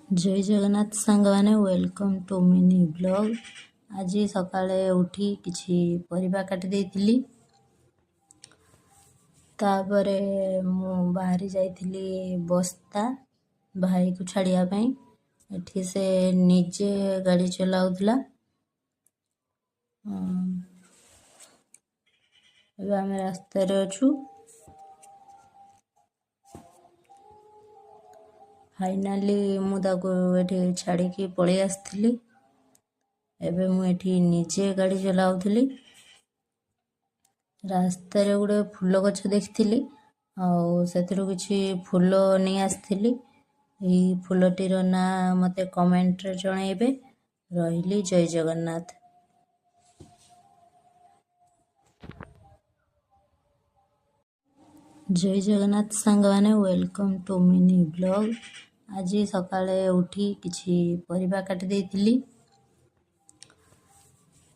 जय जगन्नाथ सांगवाने welcome to mini blog. आज सकाळे उठी किछि परिबा काटी देइथिली। तापरे मु बाहरी जाइथिली बस्ता भाई को छाड़िया पई। एठी से निजे गाड़ी चलाउथला। ଏବେ ଆମେ ରାସ୍ତାରେ ଅଛୁ। फाइनाली मु ताको एठी छाड़िकी पळेई आसथिली। एबे मु एठी निजे गाड़ी चलाउथली। रास्तारे गुडे फूल गछ देखिथिली आउ सेथिरु किछि फूल नै आसथिली। एई फूलटीर ना मते कमेंट रे जणैबे। रहिली जय जगन्नाथ। जय जगन्नाथ सांगवाने वेलकम टू मिनी ब्लॉग। आज सकाळे उठी किछि परिबा काटी देइथिली।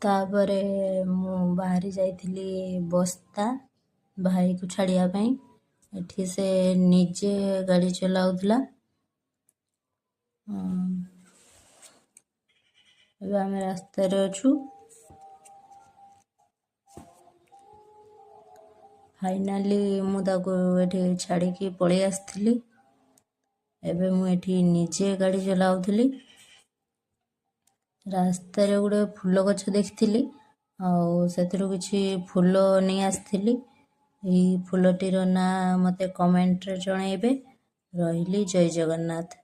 तापरे मु बाहरी जाइथिली बस्ता भाई को छाड़िया पई। एठी से निजे गाड़ी चलाउथला। ଏବେ ଆମେ ରାସ୍ତାରେ ଅଛୁ। फाइनाली मु ताको एठी छाड़िकी पळेई आसथिली। एबे मु एठी निजे गाड़ी चलाउथली। रास्तारे गुडे फूल गछ देखिथिली आउ सेथिरु किछि फूल नै आसथिली। एई फूलटीर ना मते कमेंट रे जणैबे। रहिली जय जगन्नाथ।